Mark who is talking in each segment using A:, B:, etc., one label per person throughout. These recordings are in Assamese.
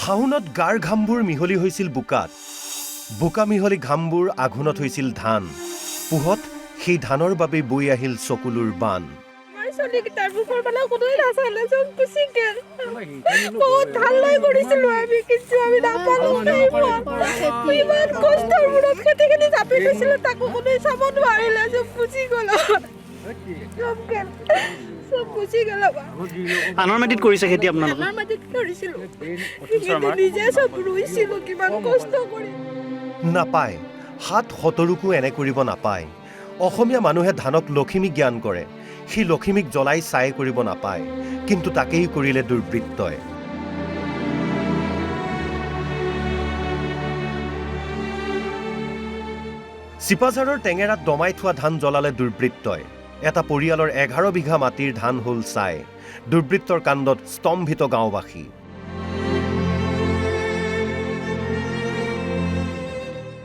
A: শাওনত গাৰ ঘামবোৰ মিহলি হৈছিল বোকাত বোকা মিহলি ঘামবোৰ আঘোণত হৈছিল ধান পুহত সেই ধানৰ বাবে বৈ আহিল চকুলোৰ বান
B: আনৰ মাটিত কৰিছে খেতি আপোনালোকে?
A: নাপায় হাত সতৰুকো এনে কৰিব নাপায় অসমীয়া মানুহে ধানক লখিমী জ্ঞান কৰে সেই লখিমীক জ্বলাই ছাই কৰিব নাপায় কিন্তু তাকেই কৰিলে দুৰ্বৃত্তই চিপাঝাৰৰ টেঙেৰাত দমাই থোৱা ধান জ্বলালে দুৰ্বৃত্তই এটা পৰিয়ালৰ 11 বিঘা মাটিৰ ধান হ'ল ছাই দুৰ্বৃত্তৰ কাণ্ডত স্তম্ভিত গাঁওবাসী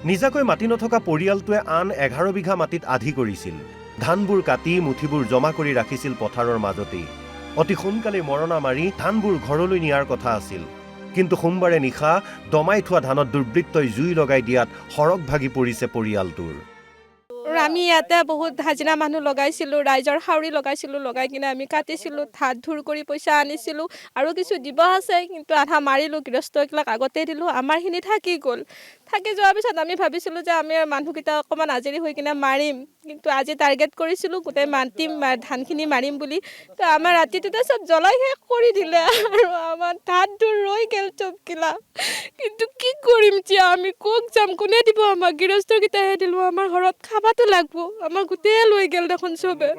A: নিজাকৈ মাটি নথকা পৰিয়ালটোৱে আন 11 বিঘা মাটিত আধি কৰিছিল ধানবোৰ কাটি মুঠিবোৰ জমা কৰি ৰাখিছিল পথাৰৰ মাজতেই অতি সোনকালে মৰণা মাৰি ধানবোৰ ঘৰলৈ নিয়াৰ কথা আছিল কিন্তু সোমবাৰে নিশা দমাই থোৱা ধানত দুৰ্বৃত্তই জুই লগাই দিয়াত সৰগ ভাগি পৰিছে পৰিয়ালটোৰ
C: আমি ইয়াতে বহুত হাজিৰা মানুহ লগাইছিলোঁ ৰাইজৰ হাউৰি লগাইছিলোঁ লগাই কিনে আমি কাটিছিলোঁ ধাত ধুৰ কৰি পইচা আনিছিলোঁ আৰু কিছু দিব আছে কিন্তু আধা মাৰিলোঁ গৃহস্থবিলাক আগতে দিলোঁ আমাৰখিনি থাকি গ'ল থাকি যোৱাৰ পিছত আমি ভাবিছিলোঁ যে আমি মানুহকেইটা অকণমান আজৰি হৈ কিনে মাৰিম কিন্তু আজি টাৰ্গেট কৰিছিলোঁ গোটেই মাতিম ধানখিনি মাৰিম বুলি তো আমাৰ ৰাতিটোতে চব জ্বলাই শেষ কৰি দিলে আৰু আমাৰ ধাত ধুৰ ৰৈ গ'ল চবকিলা কিন্তু কি কৰিম এতিয়া আমি ক'ত যাম কোনে দিব আমাক গৃহস্থকেইটাহে দিলোঁ আমাৰ ঘৰত খাবাতো লাগব আমাৰ গোটেই লৈ গ'ল দেখোন চবে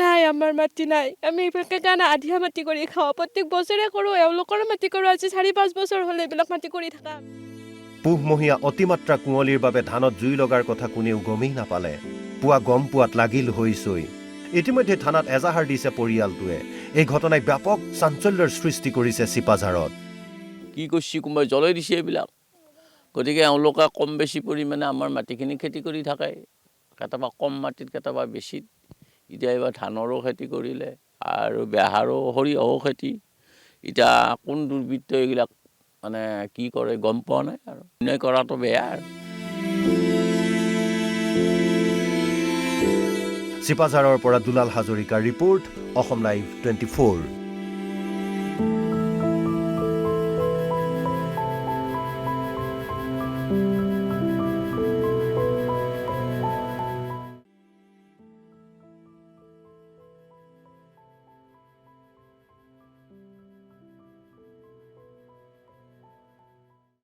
C: নাই আমাৰ মাটি নাই আমি এইবিলাকে কাৰণে আধিয়া মাটি কৰি খাওঁ প্ৰত্যেক বছৰে কৰোঁ এওঁলোকৰ মাটি কৰোঁ আজি 4-5 বছৰ হ'লে এইবিলাক মাটি কৰি থকা
A: পুহমহীয়া অতিমাত্ৰা কুঁৱলীৰ বাবে ধানত জুই লগাৰ কথা কোনেও গমেই নাপালে পুৱা গম পোৱাত লাগিল হৈছৈ ইতিমধ্যে থানাত এজাহাৰ দিছে পৰিয়ালটোৱে এই ঘটনাই ব্যাপক চাঞ্চল্যৰ সৃষ্টি কৰিছে চিপাঝাৰত
D: কি কৰিছে কোনোবাই জ্বলাই দিছে এইবিলাক গতিকে এওঁলোকে কম বেছি পৰিমাণে আমাৰ মাটিখিনি খেতি কৰি থাকে কেতিয়াবা কম মাটিত কেতিয়াবা বেছিত এতিয়া এইবাৰ ধানৰো খেতি কৰিলে আৰু বেহাৰো সৰিয়হো খেতি এতিয়া কোন দুৰ্বৃত্ত এইবিলাক মানে কি কৰে গম পোৱা নাই আৰু অন্যায় কৰাটো বেয়া আৰু
A: চিপাঝাৰৰ পৰা দুলাল হাজৰিকাৰ ৰিপৰ্ট অসম লাইভ 24